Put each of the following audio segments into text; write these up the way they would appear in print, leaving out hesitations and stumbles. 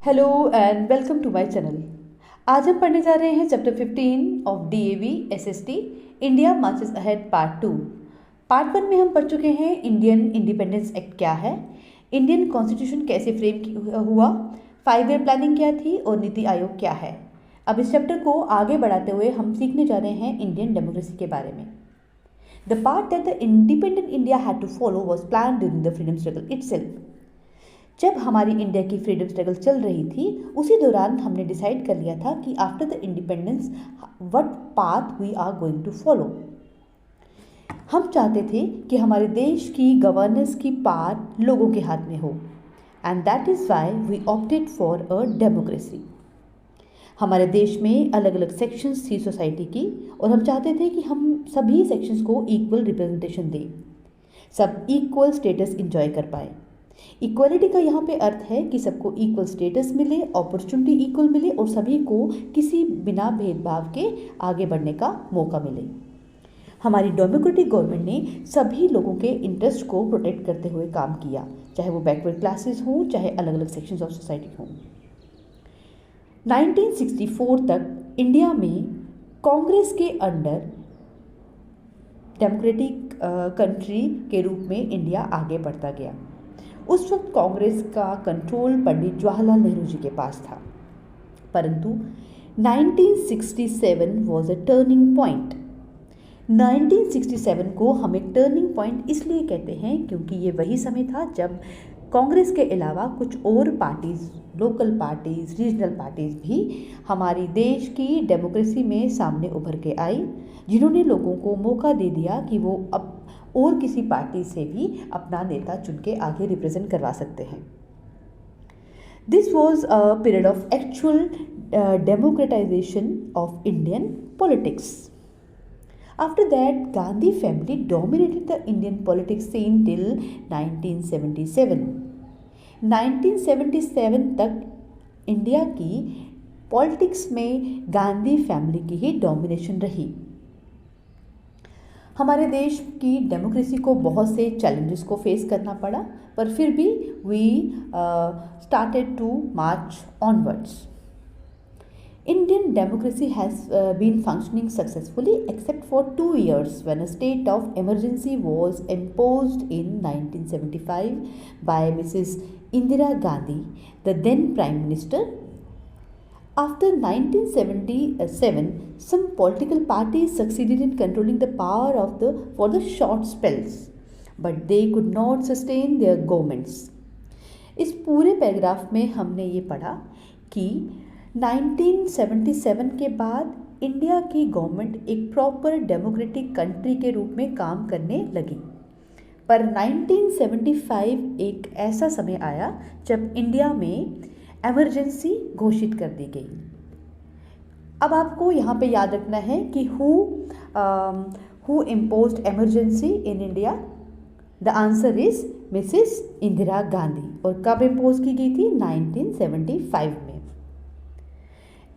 Hello and welcome to my channel. आज हम पढ़ने जा रहे हैं chapter 15 of DAV SST India marches ahead part 2। Part 1 में हम पढ़ चुके हैं इंडियन इंडिपेंडेंस एक्ट क्या है, इंडियन कॉन्स्टिट्यूशन कैसे फ्रेम हुआ, 5 ईयर प्लानिंग क्या थी और नीति आयोग क्या है। अब इस चैप्टर को आगे बढ़ाते हुए हम सीखने जा रहे हैं इंडियन डेमोक्रेसी के बारे में। The part that the independent India had to follow was plan during the freedom struggle itself. जब हमारी इंडिया की फ्रीडम स्ट्रगल चल रही थी उसी दौरान हमने डिसाइड कर लिया था कि after the independence what path we are going to follow. हम चाहते थे कि हमारे देश की गवर्नेंस की पार्ट लोगों के हाथ में हो and that is why we opted for a democracy. हमारे देश में अलग अलग सेक्शंस थी सोसाइटी की और हम चाहते थे कि हम सभी सेक्शंस को इक्वल रिप्रेजेंटेशन दें, सब इक्वल स्टेटस इंजॉय कर पाए। इक्वलिटी का यहाँ पे अर्थ है कि सबको इक्वल स्टेटस मिले, अपॉर्चुनिटी इक्वल मिले और सभी को किसी बिना भेदभाव के आगे बढ़ने का मौका मिले। हमारी डेमोक्रेटिक गवर्नमेंट ने सभी लोगों के इंटरेस्ट को प्रोटेक्ट करते हुए काम किया, चाहे वो बैकवर्ड क्लासेस हों, चाहे अलग अलग सेक्शंस ऑफ सोसाइटी हों। 1964 तक इंडिया में कांग्रेस के अंडर डेमोक्रेटिक कंट्री के रूप में इंडिया आगे बढ़ता गया। उस वक्त कांग्रेस का कंट्रोल पंडित जवाहरलाल नेहरू जी के पास था, परंतु 1967 वॉज अ टर्निंग पॉइंट। 1967 को हम एक टर्निंग पॉइंट इसलिए कहते हैं क्योंकि ये वही समय था जब कांग्रेस के अलावा कुछ और parties, local parties, regional parties भी हमारी देश की डेमोक्रेसी में सामने उभर के आई, जिन्होंने लोगों को मौका दे दिया कि वो अब और किसी पार्टी से भी अपना नेता चुन के आगे रिप्रेजेंट करवा सकते हैं। This was a period of actual democratization of Indian politics. After that Gandhi family dominated the Indian politics scene till 1977। 1977 तक इंडिया की पॉलिटिक्स में गांधी फैमिली की ही डोमिनेशन रही। हमारे देश की डेमोक्रेसी को बहुत से चैलेंजेस को फेस करना पड़ा, पर फिर भी we started to march onwards. Indian democracy has been functioning successfully except for 2 years when a state of emergency was imposed in 1975 by Mrs. Indira Gandhi, the then Prime Minister. After 1977, some political parties succeeded in controlling the power for the short spells, but they could not sustain their governments. इस पूरे paragraph में हमने ये पढ़ा कि 1977 के बाद India की गवर्नमेंट एक प्रॉपर डेमोक्रेटिक कंट्री के रूप में काम करने लगी, पर 1975 एक ऐसा समय आया जब इंडिया में एमरजेंसी घोषित कर दी गई। अब आपको यहाँ पे याद रखना है कि who imposed emergency in India. The answer is Mrs Indira Gandhi. और कब इम्पोज की गई थी? 1975 में।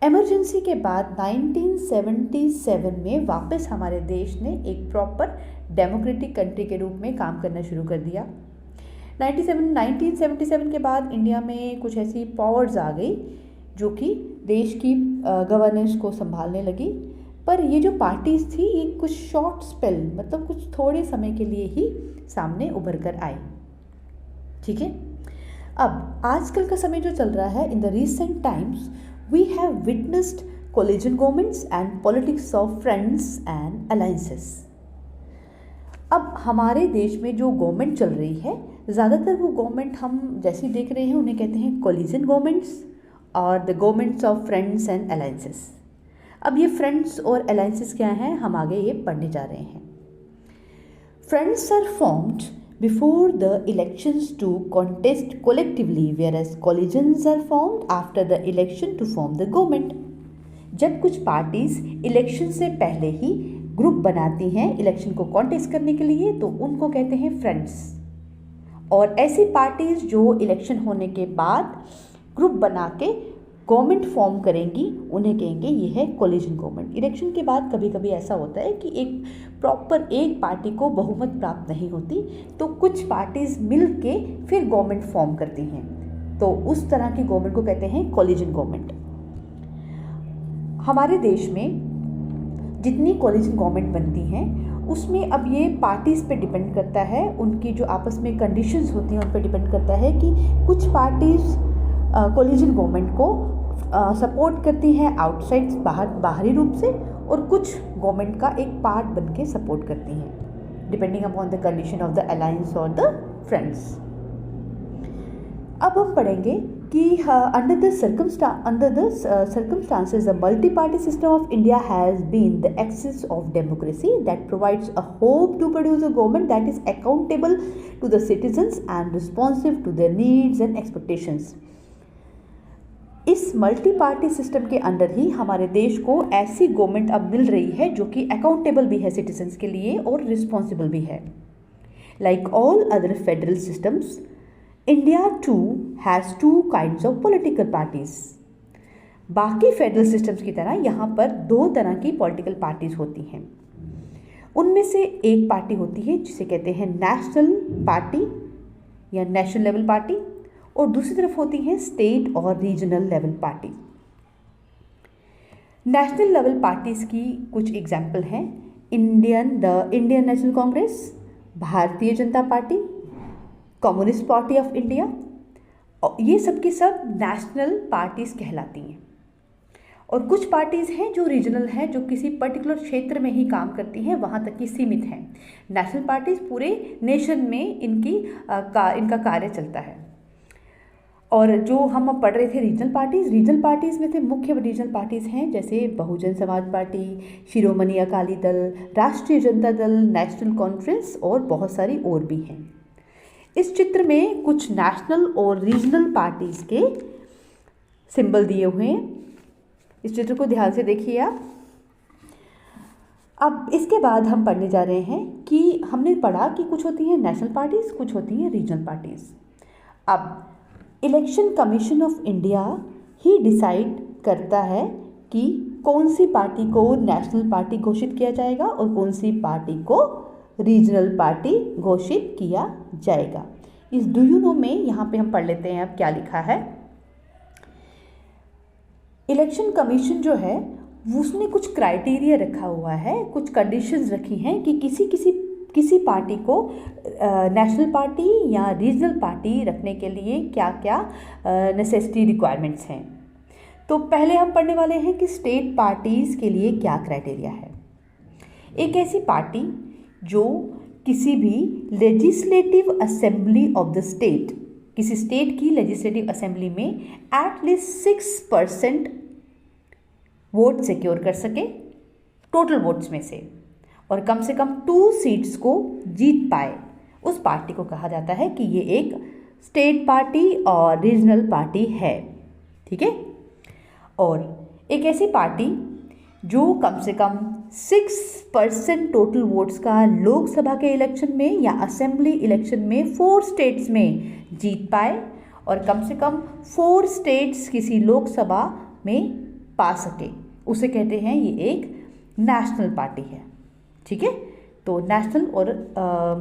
एमरजेंसी के बाद 1977 में वापस हमारे देश ने एक प्रॉपर डेमोक्रेटिक कंट्री के रूप में काम करना शुरू कर दिया। 1977 के बाद इंडिया में कुछ ऐसी पावर्स आ गई जो कि देश की गवर्नेंस को संभालने लगी, पर ये जो पार्टीज़ थी ये कुछ शॉर्ट स्पेल, मतलब कुछ थोड़े समय के लिए ही सामने उभर कर आई। ठीक है, अब आजकल का समय जो चल रहा है, in the recent times we have witnessed coalition governments and politics of friends and alliances. अब हमारे देश में जो गवर्नमेंट चल रही है, ज़्यादातर वो गवर्नमेंट हम जैसे देख रहे हैं उन्हें कहते हैं कोलिजन गवर्नमेंट्स और the governments of friends and alliances. अब ये फ्रेंड्स और अलायंसेस क्या हैं, हम आगे ये पढ़ने जा रहे हैं। Fronts are formed before the elections to contest collectively, whereas coalitions are formed after the election to form the government. जब कुछ पार्टीज इलेक्शन से पहले ही ग्रुप बनाती हैं इलेक्शन को कॉन्टेस्ट करने के लिए, तो उनको कहते हैं फ्रेंड्स। और ऐसी पार्टीज जो इलेक्शन होने के बाद ग्रुप बना के गवर्नमेंट फॉर्म करेंगी उन्हें कहेंगे ये है कोलिजन गवर्नमेंट। इलेक्शन के बाद कभी कभी ऐसा होता है कि एक प्रॉपर एक पार्टी को बहुमत प्राप्त नहीं होती, तो कुछ पार्टीज मिल के फिर गवर्नमेंट फॉर्म करती हैं, तो उस तरह की गवर्नमेंट को कहते हैं कोलिजन गवर्नमेंट। हमारे देश में जितनी कोलिजन गवर्नमेंट बनती हैं उसमें अब ये पार्टीज़ पे डिपेंड करता है, उनकी जो आपस में कंडीशंस होती हैं उन पे डिपेंड करता है कि कुछ पार्टीज़ कोलिजन गवर्नमेंट को सपोर्ट करती हैं आउटसाइड बाहरी रूप से, और कुछ गवर्नमेंट का एक पार्ट बन के सपोर्ट करती हैं depending upon the condition of the alliance और द फ्रेंड्स। अब हम पढ़ेंगे कि under the circumstances the multi-party system of India has been the axis of democracy that provides a hope to produce a government that is accountable to the citizens and responsive to their needs and expectations। इस multi party system के अंदर ही हमारे देश को ऐसी government अब मिल रही है जो कि अकाउंटेबल भी है सिटीजन्स के लिए और रिस्पॉन्सिबल भी है। Like all other federal systems, India too has two kinds of political parties। बाकी फेडरल सिस्टम्स की तरह यहाँ पर दो तरह की पॉलिटिकल पार्टीज होती हैं। उनमें से एक पार्टी होती है जिसे कहते हैं नेशनल पार्टी या नेशनल लेवल पार्टी, और दूसरी तरफ होती है स्टेट और regional level party. National level parties की कुछ एग्जाम्पल हैं the Indian national Congress, Bharatiya Janata party, communist party of India. ये सब की सब नेशनल पार्टीज़ कहलाती हैं। और कुछ पार्टीज़ हैं जो रीजनल हैं, जो किसी पर्टिकुलर क्षेत्र में ही काम करती हैं, वहाँ तक की सीमित हैं। नेशनल पार्टीज़ पूरे नेशन में इनका कार्य चलता है। और जो हम पढ़ रहे थे रीजनल पार्टीज़ में से मुख्य रीजनल पार्टीज़ हैं जैसे बहुजन समाज पार्टी, शिरोमणि अकाली दल, राष्ट्रीय जनता दल, नेशनल कॉन्फ्रेंस और बहुत सारी और भी हैं। इस चित्र में कुछ नेशनल और रीजनल पार्टीज़ के सिंबल दिए हुए हैं। इस चित्र को ध्यान से देखिए आप। अब इसके बाद हम पढ़ने जा रहे हैं कि हमने पढ़ा कि कुछ होती हैं नेशनल पार्टीज़, कुछ होती हैं रीजनल पार्टीज़। अब election commission of India he decide करता है कि कौन सी पार्टी को नेशनल पार्टी घोषित किया जाएगा और कौन सी पार्टी को रीजनल पार्टी घोषित किया जाएगा। इस डू यू नो में यहाँ पे हम पढ़ लेते हैं अब क्या लिखा है। इलेक्शन कमीशन जो है उसने कुछ क्राइटेरिया रखा हुआ है, कुछ कंडीशंस रखी हैं कि किसी पार्टी को नेशनल पार्टी या रीजनल पार्टी रखने के लिए क्या क्या नेसेसिटी रिक्वायरमेंट्स हैं। तो पहले हम पढ़ने वाले हैं कि स्टेट पार्टीज़ के लिए क्या क्राइटेरिया है। एक ऐसी पार्टी जो किसी भी legislative assembly of the state, किसी स्टेट की लेजिस्लेटिव असेंबली में एटलीस्ट 6% वोट सिक्योर कर सके टोटल वोट्स में से, और कम से कम 2 सीट्स को जीत पाए, उस पार्टी को कहा जाता है कि ये एक स्टेट पार्टी और रीजनल पार्टी है। ठीक है। और एक ऐसी पार्टी जो कम से कम 6% टोटल वोट्स का लोकसभा के इलेक्शन में या असेंबली इलेक्शन में 4 स्टेट्स में जीत पाए, और कम से कम 4 स्टेट्स किसी लोकसभा में पा सके, उसे कहते हैं ये एक नेशनल पार्टी है। ठीक है। तो नेशनल और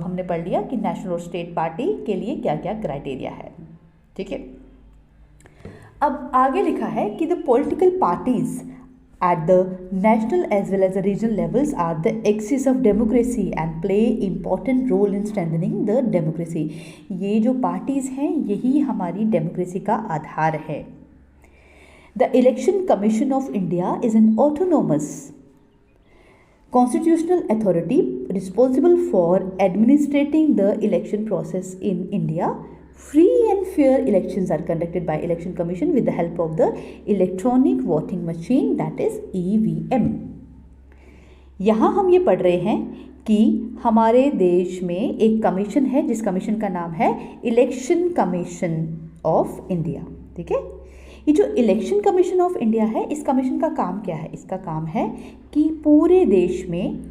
हमने पढ़ लिया कि नेशनल और स्टेट पार्टी के लिए क्या क्या क्राइटेरिया है। ठीक है। अब आगे लिखा है कि the political parties at the national as well as the regional levels are the axis of democracy and play important role in strengthening the democracy। ये जो parties हैं यही हमारी democracy का आधार है। The Election Commission of India is an autonomous constitutional authority responsible for administrating the election process in India। Free and fair elections are conducted by Election Commission with the help of the electronic voting machine, that is EVM। यहाँ हम ये पढ़ रहे हैं कि हमारे देश में एक कमीशन है जिस कमीशन का नाम है इलेक्शन कमीशन ऑफ इंडिया। ठीक है। ये जो इलेक्शन कमीशन ऑफ इंडिया है, इस कमीशन का काम क्या है? इसका काम है कि पूरे देश में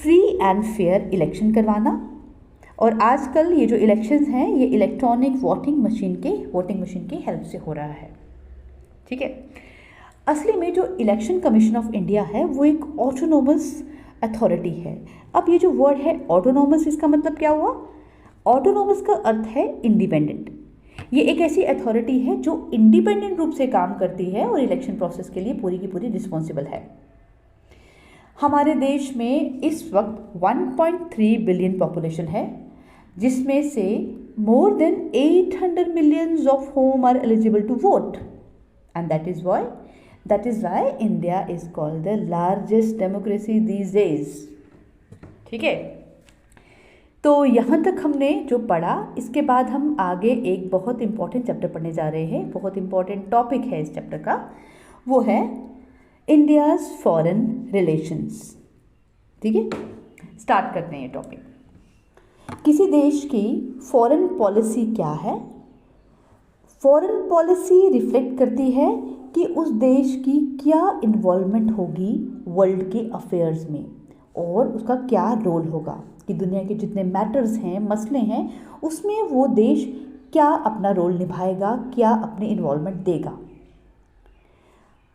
फ्री एंड फेयर इलेक्शन करवाना, और आजकल ये जो इलेक्शंस हैं ये इलेक्ट्रॉनिक वोटिंग मशीन की हेल्प से हो रहा है। ठीक है। असली में जो इलेक्शन कमीशन ऑफ इंडिया है वो एक ऑटोनोमस अथॉरिटी है। अब ये जो वर्ड है ऑटोनोमस, इसका मतलब क्या हुआ? ऑटोनोमस का अर्थ है इंडिपेंडेंट। ये एक ऐसी अथॉरिटी है जो इंडिपेंडेंट रूप से काम करती है और इलेक्शन प्रोसेस के लिए पूरी की पूरी रिस्पॉन्सिबल है। हमारे देश में इस वक्त 1.3 बिलियन पॉपुलेशन है, जिसमें से more than 800 millions of whom are eligible to vote, and that is why India is called the largest democracy these days। ठीक है, तो यहाँ तक हमने जो पढ़ा, इसके बाद हम आगे एक बहुत इंपॉर्टेंट चैप्टर पढ़ने जा रहे हैं। बहुत इंपॉर्टेंट टॉपिक है इस चैप्टर का, वो है इंडियाज़ फॉरेन रिलेशंस। ठीक है, स्टार्ट करते हैं ये टॉपिक। किसी देश की फॉरेन पॉलिसी क्या है? फॉरेन पॉलिसी रिफ्लेक्ट करती है कि उस देश की क्या इन्वॉल्वमेंट होगी वर्ल्ड के अफेयर्स में, और उसका क्या रोल होगा कि दुनिया के जितने मैटर्स हैं, मसले हैं, उसमें वो देश क्या अपना रोल निभाएगा, क्या अपनी इन्वॉल्वमेंट देगा।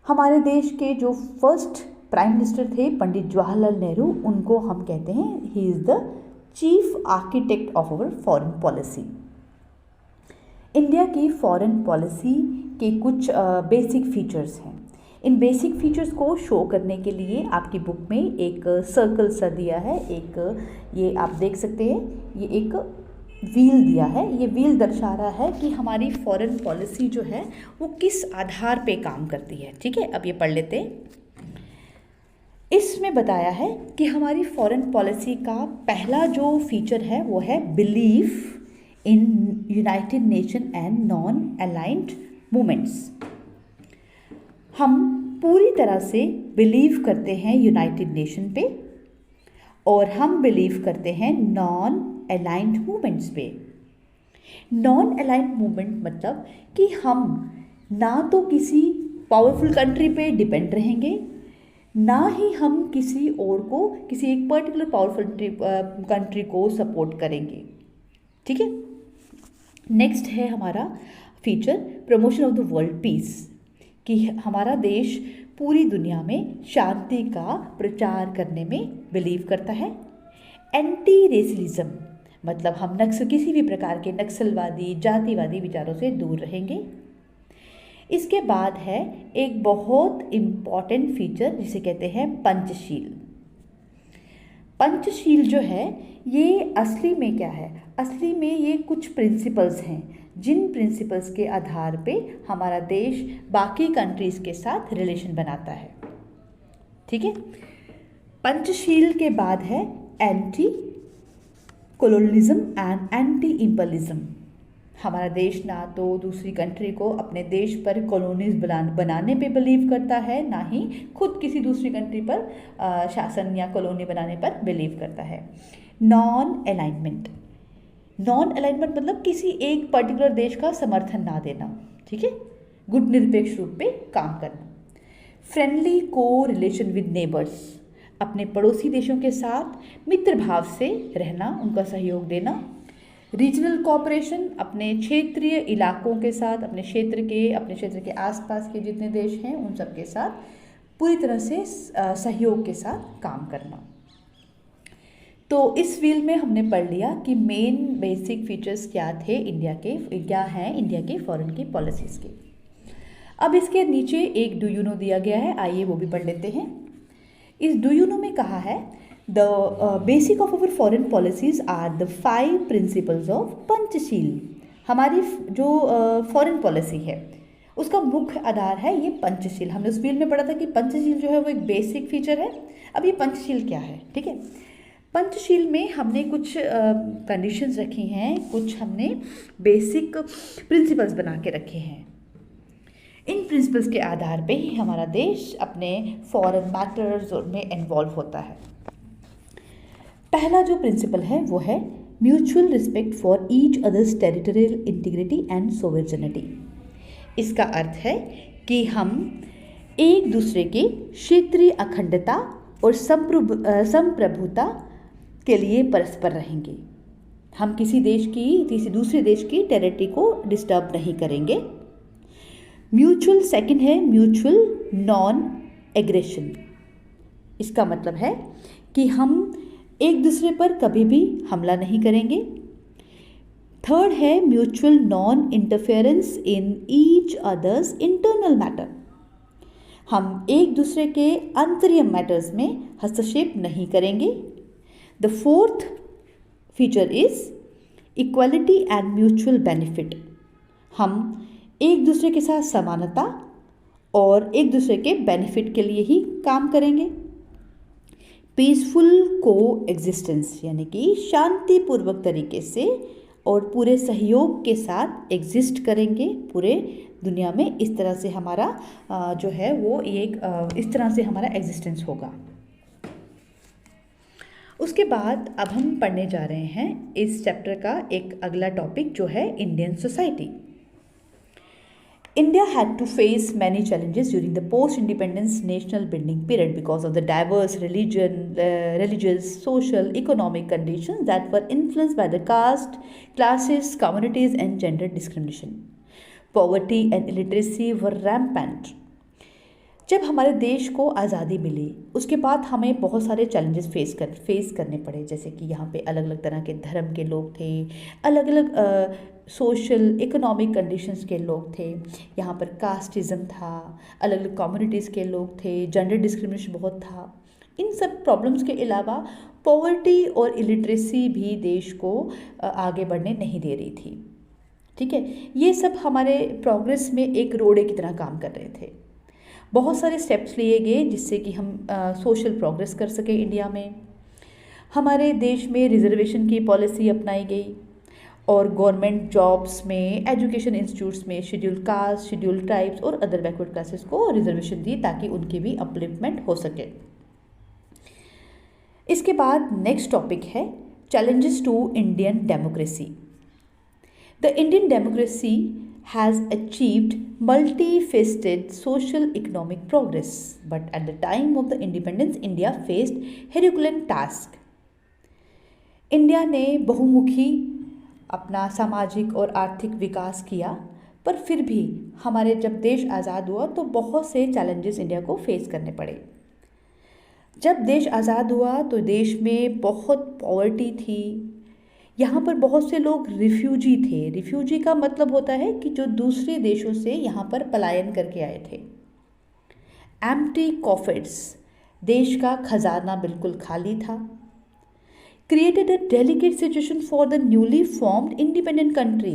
हमारे देश के जो फर्स्ट प्राइम मिनिस्टर थे पंडित जवाहरलाल नेहरू, उनको हम कहते हैं he is the chief architect of our foreign policy. India की फॉरेन पॉलिसी के कुछ बेसिक फीचर्स हैं। इन बेसिक फीचर्स को शो करने के लिए आपकी बुक में एक सर्कल सा दिया है, एक ये आप देख सकते हैं, ये एक व्हील दिया है। ये व्हील दर्शा रहा है कि हमारी फॉरेन पॉलिसी जो है वो किस आधार पे काम करती है। ठीक है, अब ये पढ़ लेते हैं। इसमें बताया है कि हमारी फॉरेन पॉलिसी का पहला जो फीचर है वो है belief in United nation and non aligned movements. हम पूरी तरह से बिलीव करते हैं यूनाइटेड नेशन पे, और हम बिलीव करते हैं नॉन अलाइंड मूवमेंट्स पे। नॉन अलाइंड मूवमेंट मतलब कि हम ना तो किसी पावरफुल कंट्री पे डिपेंड रहेंगे, ना ही हम किसी और को, किसी एक पर्टिकुलर पावरफुल कंट्री को सपोर्ट करेंगे। ठीक है, नेक्स्ट है हमारा feature promotion of the world peace, कि हमारा देश पूरी दुनिया में शांति का प्रचार करने में बिलीव करता है। एंटी रेसिज्म मतलब हम किसी भी प्रकार के नक्सलवादी, जातिवादी विचारों से दूर रहेंगे। इसके बाद है एक बहुत इम्पॉर्टेंट फीचर जिसे कहते हैं पंचशील। पंचशील जो है ये असली में क्या है? असली में ये कुछ प्रिंसिपल्स हैं, जिन प्रिंसिपल्स के आधार पे हमारा देश बाकी कंट्रीज़ के साथ रिलेशन बनाता है। ठीक है, पंचशील के बाद है एंटी कोलोनिज्म एंड एंटी इंपीरियलिज्म। हमारा देश ना तो दूसरी कंट्री को अपने देश पर कॉलोनीज बनाने पे बिलीव करता है, ना ही खुद किसी दूसरी कंट्री पर शासन या कॉलोनी बनाने पर बिलीव करता है। नॉन अलाइनमेंट, नॉन अलाइनमेंट मतलब किसी एक पर्टिकुलर देश का समर्थन ना देना। ठीक है, गुट निरपेक्ष रूप पे काम करना। फ्रेंडली को रिलेशन विद नेबर्स, अपने पड़ोसी देशों के साथ मित्र भाव से रहना, उनका सहयोग देना। रीजनल कोऑपरेशन, अपने क्षेत्रीय इलाकों के साथ, अपने क्षेत्र के आसपास के जितने देश हैं उन सब के साथ पूरी तरह से सहयोग के साथ काम करना। तो इस व्हील में हमने पढ़ लिया कि मेन बेसिक फीचर्स क्या थे इंडिया के फॉरेन की पॉलिसीज़ के। अब इसके नीचे एक डू यू नो दिया गया है, आइए वो भी पढ़ लेते हैं। इस डू यू नो में कहा है the basic of our foreign policies are the 5 principles of Panchsheel. हमारी जो फॉरेन पॉलिसी है उसका मुख्य आधार है ये पंचशील। हमने उस व्हील में पढ़ा था कि पंचशील जो है वो एक बेसिक फीचर है। अब ये पंचशील क्या है? ठीक है, पंचशील में हमने कुछ कंडीशंस रखी हैं, कुछ हमने बेसिक प्रिंसिपल्स बना के रखे हैं। इन प्रिंसिपल्स के आधार पे ही हमारा देश अपने फॉरेन मैटर्स में इन्वॉल्व होता है। पहला जो प्रिंसिपल है वो है mutual respect for each others territorial integrity and sovereignty. इसका अर्थ है कि हम एक दूसरे के क्षेत्रीय अखंडता और संप्रभुता के लिए परस्पर रहेंगे। हम किसी दूसरे देश की टेरिटरी को डिस्टर्ब नहीं करेंगे। म्यूचुअल, सेकंड है म्यूचुअल नॉन एग्रेशन। इसका मतलब है कि हम एक दूसरे पर कभी भी हमला नहीं करेंगे। थर्ड है mutual non interference in each others internal matter. हम एक दूसरे के आंतरिक मैटर्स में हस्तक्षेप नहीं करेंगे। The fourth feature is equality and mutual benefit. हम एक दूसरे के साथ समानता और एक दूसरे के बेनिफिट के लिए ही काम करेंगे। पीसफुल को एग्जिस्टेंस, यानी कि शांतिपूर्वक तरीके से और पूरे सहयोग के साथ एग्जिस्ट करेंगे पूरे दुनिया में। इस तरह से हमारा जो है वो इस तरह से हमारा एग्जिस्टेंस होगा। उसके बाद अब हम पढ़ने जा रहे हैं इस चैप्टर का एक अगला टॉपिक जो है Indian society. India had to face many challenges during the post-independence national building period because of the diverse religious, social, economic conditions that were influenced by the caste, classes, communities and gender discrimination. Poverty and illiteracy were rampant. जब हमारे देश को आज़ादी मिली उसके बाद हमें बहुत सारे चैलेंजेस फेस करने पड़े, जैसे कि यहाँ पे अलग अलग तरह के धर्म के लोग थे, अलग अलग सोशल इकोनॉमिक कंडीशंस के लोग थे, यहाँ पर कास्टिज़म था, अलग अलग कम्युनिटीज़ के लोग थे, जेंडर डिस्क्रिमिनेशन बहुत था। इन सब प्रॉब्लम्स के अलावा पॉवर्टी और इलिटरेसी भी देश को आगे बढ़ने नहीं दे रही थी। ठीक है, ये सब हमारे प्रोग्रेस में एक रोड़े की तरह काम कर रहे थे। बहुत सारे स्टेप्स लिए गए जिससे कि हम सोशल प्रोग्रेस कर सके इंडिया में। हमारे देश में रिजर्वेशन की पॉलिसी अपनाई गई और गवर्नमेंट जॉब्स में, एजुकेशन इंस्टीट्यूट्स में शेड्यूल कास्ट, शेड्यूल ट्राइब्स और अदर बैकवर्ड क्लासेस को रिजर्वेशन दी ताकि उनकी भी अपलिफ्टमेंट हो सके। इसके बाद नेक्स्ट टॉपिक है challenges to Indian democracy. The Indian democracy has achieved multifaceted social economic progress, but at the time of the independence India faced herculean task. India ने बहुमुखी अपना सामाजिक और आर्थिक विकास किया, पर फिर भी हमारे जब देश आज़ाद हुआ तो बहुत से चैलेंजेस इंडिया को फेस करने पड़े। जब देश आज़ाद हुआ तो देश में बहुत पॉवर्टी थी, यहाँ पर बहुत से लोग रिफ्यूजी थे। रिफ्यूजी का मतलब होता है कि जो दूसरे देशों से यहाँ पर पलायन करके आए थे। एम्प्टी कॉफर्स, देश का खजाना बिल्कुल खाली था। Created a delicate situation for the newly formed independent country.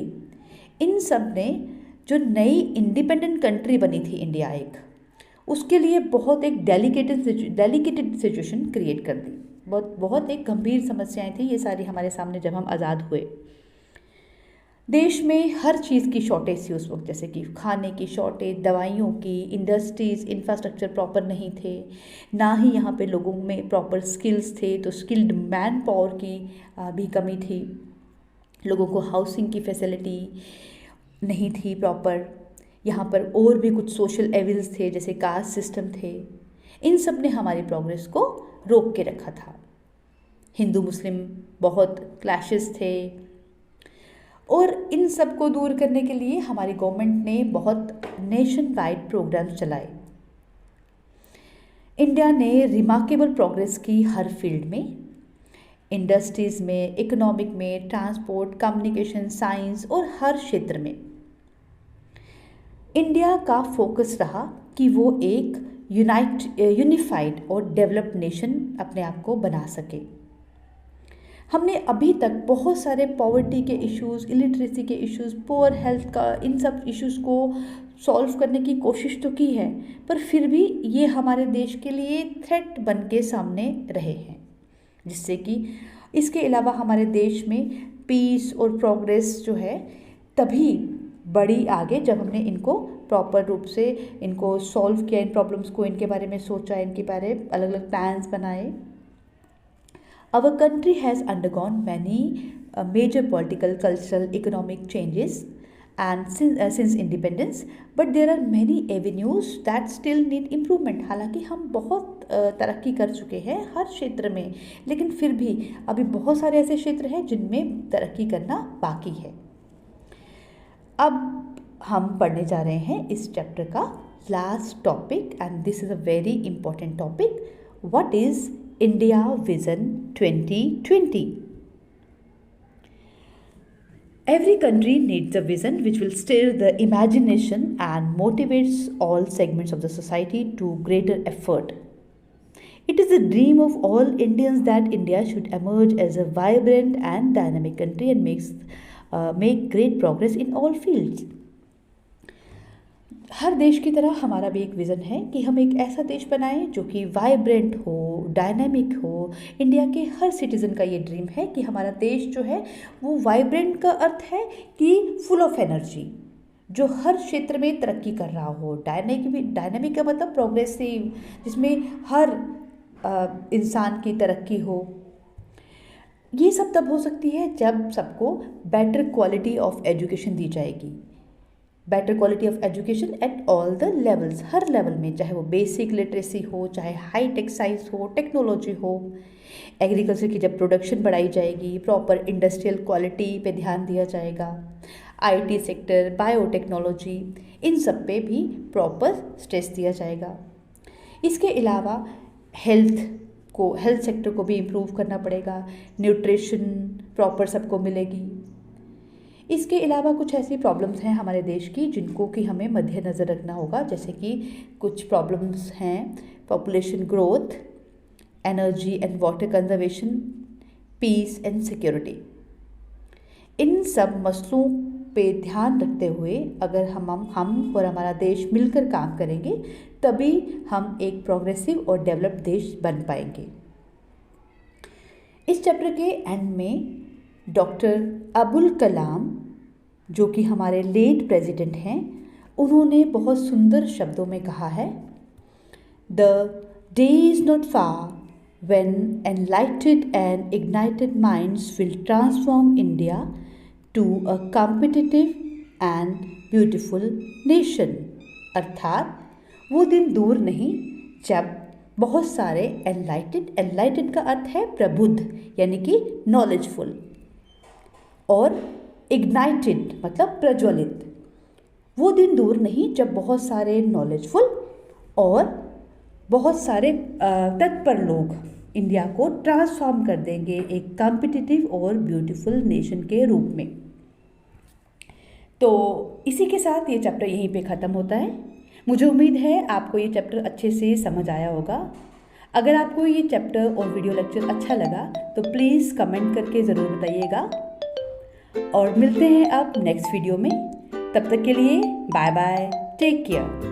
इन सब ने जो नई इंडिपेंडेंट कंट्री बनी थी इंडिया एक, उसके लिए बहुत एक डेलिकेटेड सिचुएशन क्रिएट कर दी। बहुत एक गंभीर समस्याएं थी ये सारी हमारे सामने जब हम आज़ाद हुए। देश में हर चीज़ की शॉर्टेज थी उस वक्त, जैसे कि खाने की शॉर्टेज, दवाइयों की, इंडस्ट्रीज़, इंफ्रास्ट्रक्चर प्रॉपर नहीं थे, ना ही यहाँ पे लोगों में प्रॉपर स्किल्स थे, तो स्किल्ड मैन पावर की भी कमी थी। लोगों को हाउसिंग की फैसिलिटी नहीं थी प्रॉपर। यहाँ पर और भी कुछ सोशल एविल्स थे जैसे कास्ट सिस्टम थे। इन सब ने हमारी प्रोग्रेस को रोक के रखा था। हिंदू मुस्लिम बहुत क्लैशेस थे और इन सब को दूर करने के लिए हमारी गवर्नमेंट ने बहुत नेशन वाइड प्रोग्राम्स चलाए। इंडिया ने रिमार्केबल प्रोग्रेस की हर फील्ड में, इंडस्ट्रीज़ में, इकोनॉमिक में, ट्रांसपोर्ट, कम्युनिकेशन, साइंस और हर क्षेत्र में। इंडिया का फोकस रहा कि वो एक यूनिफाइड और डेवलप्ड नेशन अपने आप को बना सके। हमने अभी तक बहुत सारे पॉवर्टी के इश्यूज़, इलिटरेसी के इश्यूज़, पुअर हेल्थ का, इन सब इश्यूज़ को सॉल्व करने की कोशिश तो की है, पर फिर भी ये हमारे देश के लिए थ्रेट बन के सामने रहे हैं, जिससे कि इसके अलावा हमारे देश में पीस और प्रोग्रेस जो है तभी बढ़ी आगे जब हमने इनको प्रॉपर रूप से इनको सॉल्व किया, इन प्रॉब्लम्स को, इनके बारे में सोचा, इनके बारे में अलग अलग प्लान्स बनाए। Our country has undergone many major political, cultural, economic changes and since independence, but there are many avenues that still need improvement. हालांकि हम बहुत तरक्की कर चुके हैं हर क्षेत्र में, लेकिन फिर भी अभी बहुत सारे ऐसे क्षेत्र हैं जिनमें तरक्की करना बाकी है। अब हम पढ़ने जा रहे हैं इस चैप्टर का last topic, and this is a very important topic. What is India vision 2020? Every country needs a vision which will stir the imagination and motivates all segments of the society to greater effort. It is the dream of all Indians that India should emerge as a vibrant and dynamic country and make great progress in all fields. हर देश की तरह हमारा भी एक vision है कि हम एक ऐसा देश बनाएं जो कि वाइब्रेंट हो, डायनामिक हो। इंडिया के हर सिटीज़न का ये ड्रीम है कि हमारा देश जो है वो वाइब्रेंट का अर्थ है कि फुल ऑफ एनर्जी, जो हर क्षेत्र में तरक्की कर रहा हो। डायनामिक का मतलब प्रोग्रेसिव, जिसमें हर इंसान की तरक्की हो। ये सब तब हो सकती है जब सबको बेटर क्वालिटी ऑफ एजुकेशन दी जाएगी। Better quality of education at all the levels, her level में, चाहे वो बेसिक लिटरेसी हो, चाहे हाई टेक साइंस हो, टेक्नोलॉजी हो। एग्रीकल्चर की जब प्रोडक्शन बढ़ाई जाएगी, प्रॉपर इंडस्ट्रियल क्वालिटी पे ध्यान दिया जाएगा। आईटी सेक्टर, बायोटेक्नोलॉजी, इन सब पे भी प्रॉपर स्ट्रेस दिया जाएगा। इसके अलावा हेल्थ सेक्टर को भी इम्प्रूव करना पड़ेगा। न्यूट्रिशन प्रॉपर सबको मिलेगी। इसके अलावा कुछ ऐसी प्रॉब्लम्स हैं हमारे देश की जिनको कि हमें मद्देनज़र रखना होगा, जैसे कि कुछ प्रॉब्लम्स हैं population growth, energy and water conservation, peace and security. इन सब मसलों पे ध्यान रखते हुए अगर हम और हमारा देश मिलकर काम करेंगे तभी हम एक प्रोग्रेसिव और डेवलप्ड देश बन पाएंगे। इस चैप्टर के एंड में डॉक्टर अबुल कलाम, जो कि हमारे लेट प्रेसिडेंट हैं, उन्होंने बहुत सुंदर शब्दों में कहा है, the day is not far when enlightened and ignited minds will transform India to a competitive and beautiful nation. अर्थात वो दिन दूर नहीं जब बहुत सारे एनलाइटेड का अर्थ है प्रबुद्ध, यानी कि नॉलेजफुल, और इग्नाइटेड मतलब प्रज्वलित। वो दिन दूर नहीं जब बहुत सारे नॉलेजफुल और बहुत सारे तत्पर लोग इंडिया को ट्रांसफॉर्म कर देंगे एक कॉम्पिटिटिव और ब्यूटीफुल नेशन के रूप में। तो इसी के साथ ये चैप्टर यहीं पे ख़त्म होता है। मुझे उम्मीद है आपको ये चैप्टर अच्छे से समझ आया होगा। अगर आपको ये चैप्टर और वीडियो लेक्चर अच्छा लगा तो प्लीज़ कमेंट करके ज़रूर बताइएगा, और मिलते हैं अब नेक्स्ट वीडियो में। तब तक के लिए बाय बाय, टेक केयर।